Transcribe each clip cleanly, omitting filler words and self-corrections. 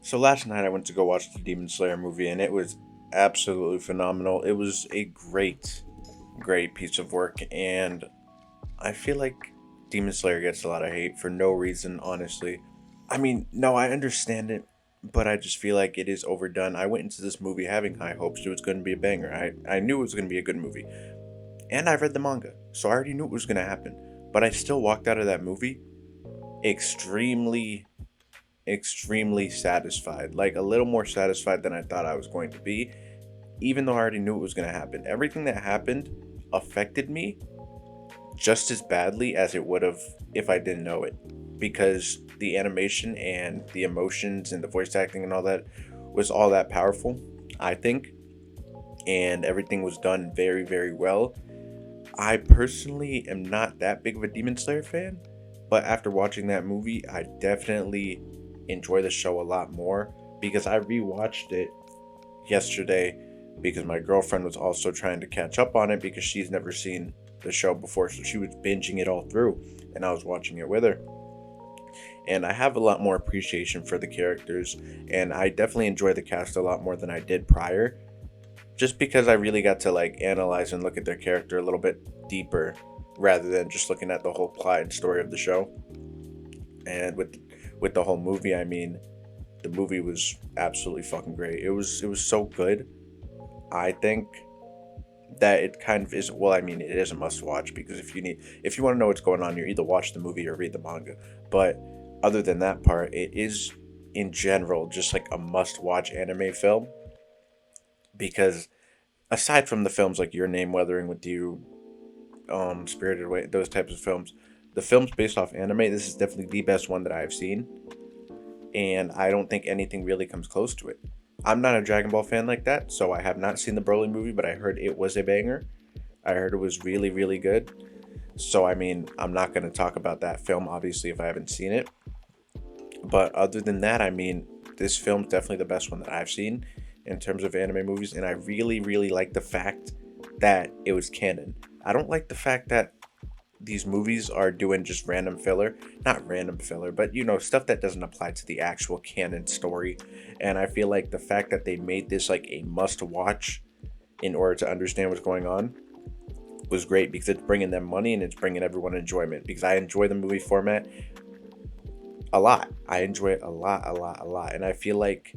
So last night I went to go watch the Demon Slayer movie and it was absolutely phenomenal. It was a great piece of work, and I feel like Demon Slayer gets a lot of hate for no reason, honestly. I mean, no, I understand it, but I just feel like it is overdone. I went into this movie having high hopes it was going to be a banger. I knew it was going to be a good movie. And I read the manga, so I already knew it was going to happen. But I still walked out of that movie extremely extremely satisfied, like a little more satisfied than I thought I was going to be, even though I already knew it was going to happen. Everything that happened affected me just as badly as it would have if I didn't know it, because the animation and the emotions and the voice acting and all that was all that powerful, I think, and everything was done very well. I personally am not that big of a Demon Slayer fan, but after watching that movie, I definitely enjoy the show a lot more because I rewatched it yesterday because my girlfriend was also trying to catch up on it because she's never seen the show before, so she was binging it all through and I was watching it with her. And I have a lot more appreciation for the characters, and I definitely enjoy the cast a lot more than I did prior, just because I really got to like analyze and look at their character a little bit deeper rather than just looking at the whole plot and story of the show. And with the whole movie, I mean, the movie was absolutely fucking great. It was so good. I think that it kind of is, well, I mean, it is a must watch because if you want to know what's going on, you either watch the movie or read the manga. But other than that part, it is in general just like a must watch anime film because aside from the films like Your Name, Weathering with You, Spirited Away, those types of films, the films based off anime, this is definitely the best one that I've seen, and I don't think anything really comes close to it. I'm not a Dragon Ball fan like that, so I have not seen the Broly movie, but I heard it was a banger. I heard it was really good. So I mean, I'm not going to talk about that film obviously if I haven't seen it. But other than that, I mean, this film's definitely the best one that I've seen in terms of anime movies, and I really like the fact that it was canon. I don't like the fact that these movies are doing just random filler, not random filler, but stuff that doesn't apply to the actual canon story. And I feel like the fact that they made this like a must watch in order to understand what's going on was great because it's bringing them money and it's bringing everyone enjoyment, because I enjoy the movie format a lot. I enjoy it a lot. And I feel like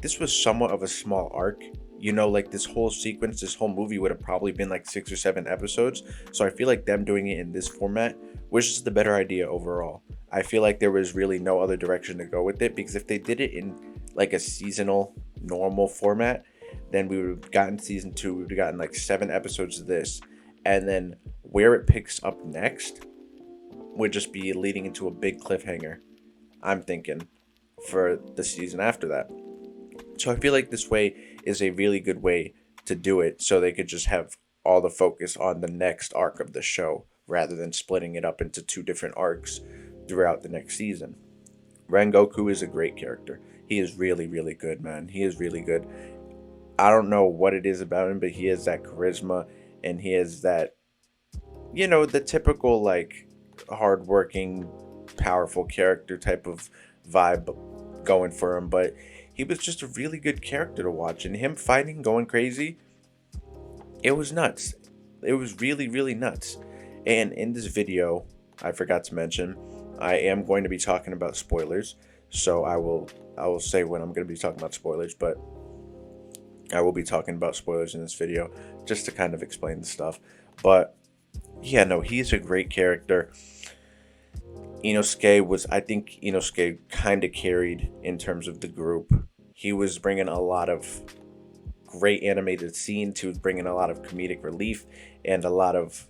this was somewhat of a small arc. Like this whole sequence, this whole movie would have probably been like 6 or 7 episodes. So I feel like them doing it in this format was just the better idea overall. I feel like there was really no other direction to go with it, because if they did it in like a seasonal normal format, then we would have gotten season two, we would have gotten like 7 episodes of this. And then where it picks up next would just be leading into a big cliffhanger, I'm thinking, for the season after that. So I feel like this way is a really good way to do it, so they could just have all the focus on the next arc of the show rather than splitting it up into two different arcs throughout the next season. Rengoku is a great character. He is really good, man. He is really good. I don't know what it is about him, but he has that charisma and he has that, the typical like hardworking, powerful character type of vibe going for him. But he was just a really good character to watch, and him fighting, going crazy, it was nuts. It was really nuts. And in this video, I forgot to mention, I am going to be talking about spoilers. So I will say when I'm going to be talking about spoilers, but I will be talking about spoilers in this video just to kind of explain the stuff. But yeah, no, he's a great character. Inosuke was, I think Inosuke kind of carried in terms of the group. He was bringing a lot of great animated scenes. He was bringing a lot of comedic relief and a lot of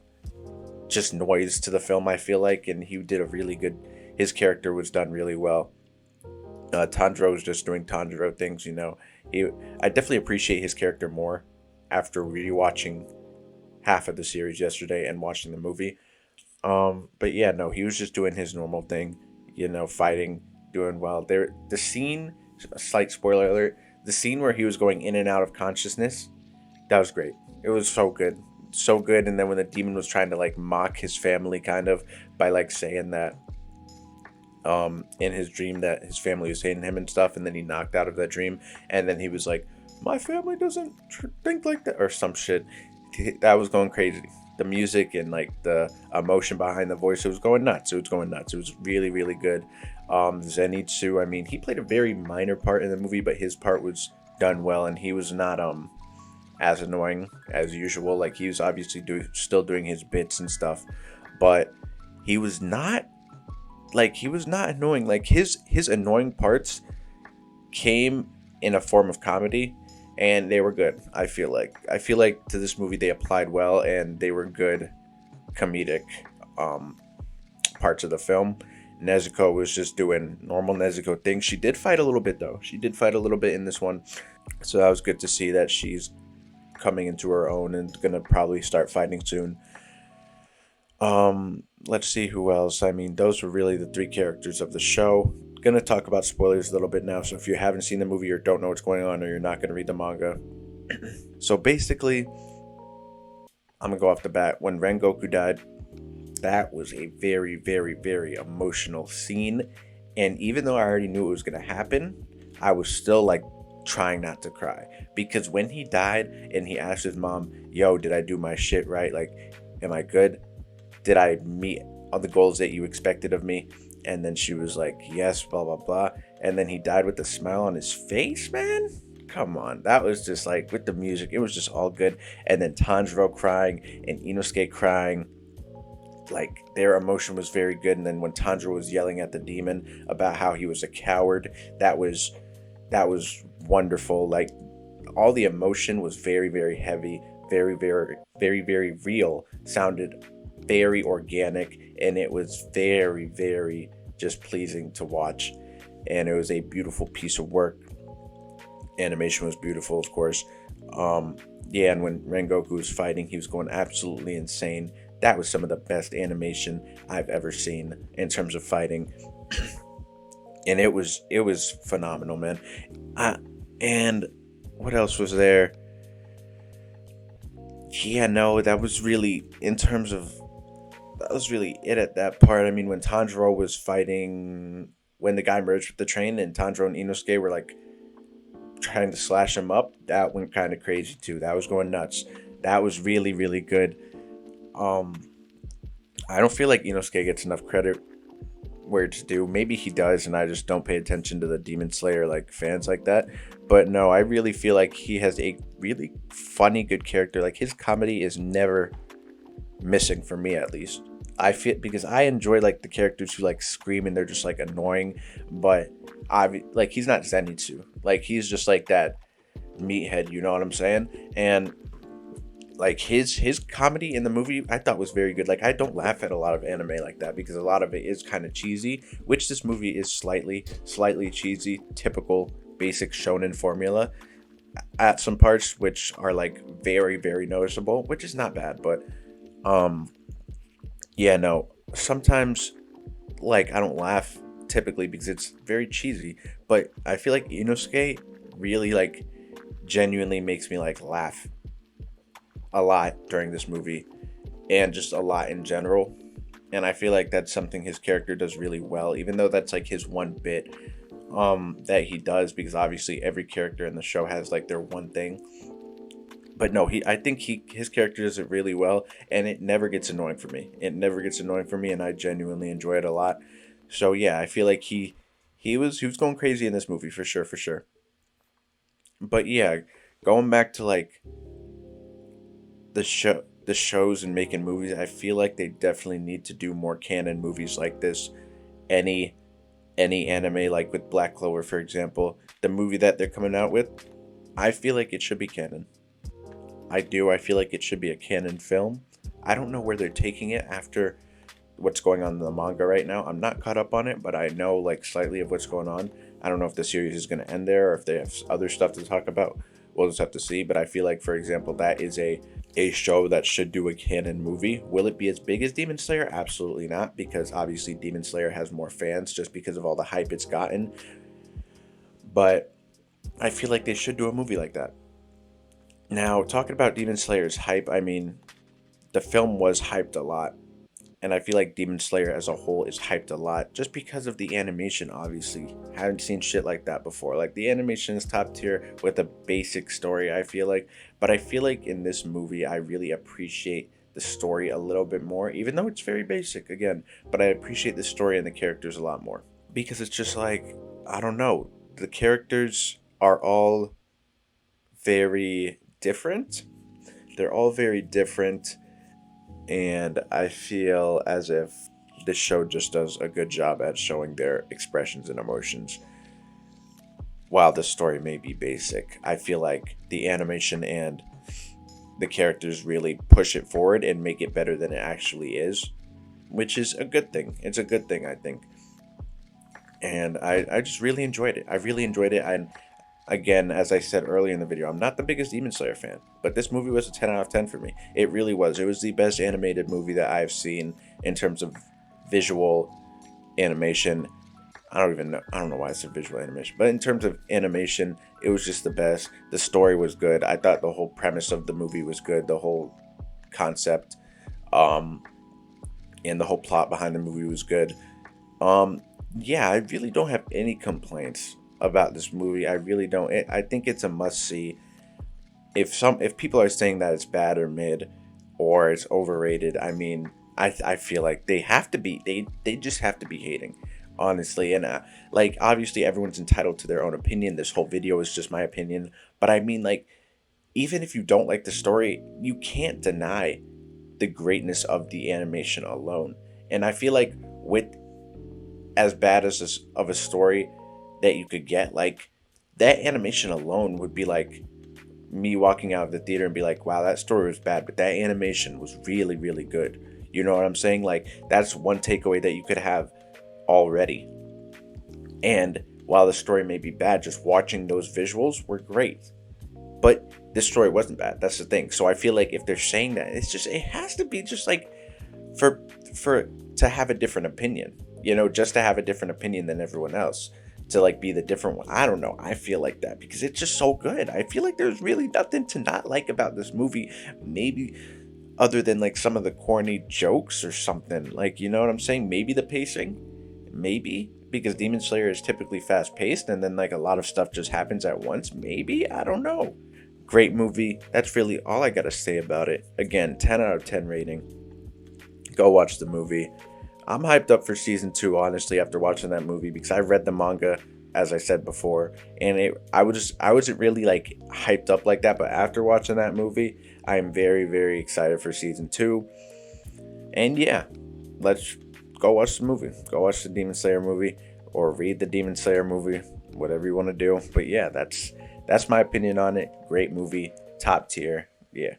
just noise to the film, I feel like. And he did a really good, his character was done really well. Tanjiro was just doing Tanjiro things, I definitely appreciate his character more after rewatching half of the series yesterday and watching the movie. But yeah, no, he was just doing his normal thing, fighting, doing well. The scene, a slight spoiler alert, the scene where he was going in and out of consciousness, that was great. It was so good. And then when the demon was trying to like mock his family, kind of by like saying that in his dream that his family was hating him and stuff, and then he knocked out of that dream, and then he was like, "My family doesn't think like that," or some shit. That was going crazy. The music and like the emotion behind the voice, it was going nuts. It was going nuts. It was really, really good. Zenitsu, I mean, he played a very minor part in the movie, but his part was done well, and he was not as annoying as usual. Like he was obviously still doing his bits and stuff, but he was not he was not annoying. Like his annoying parts came in a form of comedy, and they were good. I feel like to this movie they applied well, and they were good comedic um parts of the film. Nezuko was just doing normal Nezuko things. She did fight a little bit though. She did fight a little bit in this one, so that was good to see that she's coming into her own and gonna probably start fighting soon. Let's see who else. I mean, those were really the three characters of the show. Gonna talk about spoilers a little bit now, so if you haven't seen the movie or don't know what's going on or you're not gonna read the manga. So basically, I'm gonna go off the bat. When Rengoku died, that was a very, very, very emotional scene. And even though I already knew it was gonna happen, I was still like trying not to cry. Because when he died and he asked his mom, "Yo, did I do my shit right? Like, am I good? Did I meet all the goals that you expected of me?" And then she was like, "Yes, blah blah blah." And then he died with a smile on his face, man. Come on, that was just like with the music, it was just all good. And then Tanjiro crying and Inosuke crying, like their emotion was very good. And then when Tanjiro was yelling at the demon about how he was a coward, that was that was wonderful. Like all the emotion was very, very heavy, very, very, very, very real. Sounded very organic, and it was very, very just pleasing to watch. And it was a beautiful piece of work. Animation was beautiful, of course. Yeah, and when Rengoku was fighting, he was going absolutely insane. That was some of the best animation I've ever seen in terms of fighting, and it was phenomenal, man. And what else was there? Yeah, no, that was really in terms of that was really it at that part. I mean, when Tanjiro was fighting, when the guy merged with the train, and Tanjiro and Inosuke were like trying to slash him up, that went kind of crazy too. That was going nuts. That was really, really good. Um, I don't feel like Inosuke gets enough credit where it's due. Maybe he does, and I just don't pay attention to the Demon Slayer like fans like that. But no, I really feel like he has a really funny, good character. Like his comedy is never missing for me, at least. I feel because I enjoy like the characters who like scream and they're just like annoying, but I like he's not Zenitsu. Like he's just like that meathead, you know what I'm saying? And like his comedy in the movie I thought was very good. Like I don't laugh at a lot of anime like that because a lot of it is kind of cheesy, which this movie is slightly cheesy, typical basic shonen formula at some parts, which are like very, very noticeable, which is not bad. But um yeah, no, sometimes like I don't laugh typically because it's very cheesy, but I feel like Inosuke really like genuinely makes me like laugh a lot during this movie and just a lot in general. And I feel like that's something his character does really well, even though that's like his one bit that he does, because obviously every character in the show has like their one thing. But no, I think his character does it really well, and it never gets annoying for me. It never gets annoying for me, and I genuinely enjoy it a lot. So yeah, I feel like he was going crazy in this movie for sure, for sure. But yeah, going back to like the shows and making movies, I feel like they definitely need to do more canon movies like this. Any any anime like with Black Clover, for example, the movie that they're coming out with, I feel like it should be canon. I do. I feel like it should be a canon film. I don't know where they're taking it after what's going on in the manga right now. I'm not caught up on it, but I know like slightly of what's going on. I don't know if the series is going to end there or if they have other stuff to talk about. We'll just have to see. But I feel like, for example, that is a show that should do a canon movie. Will it be as big as Demon Slayer? Absolutely not, because obviously Demon Slayer has more fans just because of all the hype it's gotten. But I feel like they should do a movie like that. Now, talking about Demon Slayer's hype, I mean, the film was hyped a lot. And I feel like Demon Slayer as a whole is hyped a lot just because of the animation, obviously. Haven't seen shit like that before. Like, the animation is top tier with a basic story, I feel like. But I feel like in this movie, I really appreciate the story a little bit more, even though it's very basic, again. But I appreciate the story and the characters a lot more. Because it's just like, I don't know. The characters are all very different. They're all very different, and I feel as if this show just does a good job at showing their expressions and emotions. While the story may be basic, I feel like the animation and the characters really push it forward and make it better than it actually is, which is a good thing. It's a good thing, I think. And I just really enjoyed it. I really enjoyed it. And again, as I said earlier in the video, I'm not the biggest Demon Slayer fan, but this movie was a 10 out of 10 for me. It really was. It was the best animated movie that I've seen in terms of visual animation. I don't know why I said visual animation, but in terms of animation, it was just the best. The story was good. I thought the whole premise of the movie was good. The whole concept, um, and the whole plot behind the movie was good. Um, yeah, I really don't have any complaints about this movie. I really don't. I think it's a must see. If people are saying that it's bad or mid or it's overrated, I mean, I feel like they have to be. They just have to be hating, honestly. And like, obviously everyone's entitled to their own opinion. This whole video is just my opinion, but I mean, like, even if you don't like the story, you can't deny the greatness of the animation alone. And I feel like with as bad as this of a story that you could get, like, that animation alone would be like me walking out of the theater and be like, wow, that story was bad, but that animation was really, really good. You know what I'm saying? Like, that's one takeaway that you could have already. And while the story may be bad, just watching those visuals were great. But this story wasn't bad. That's the thing. So I feel like if they're saying that, it has to be just like for for to have a different opinion. Just to have a different opinion than everyone else. To like be the different one. I don't know. I feel like that because it's just so good. I feel like there's really nothing to not like about this movie. Maybe other than like some of the corny jokes or something. Like, you know what I'm saying? Maybe the pacing. Maybe because Demon Slayer is typically fast paced and then like a lot of stuff just happens at once. Maybe. I don't know. Great movie. That's really all I gotta say about it. Again, 10 out of 10 rating. Go watch the movie. I'm hyped up for season 2, honestly, after watching that movie because I read the manga, as I said before, and I wasn't really like hyped up like that, but after watching that movie, I am very, very excited for season 2. And yeah, let's go watch the movie. Go watch the Demon Slayer movie or read the Demon Slayer movie, whatever you want to do. But yeah, that's my opinion on it. Great movie, top tier. Yeah.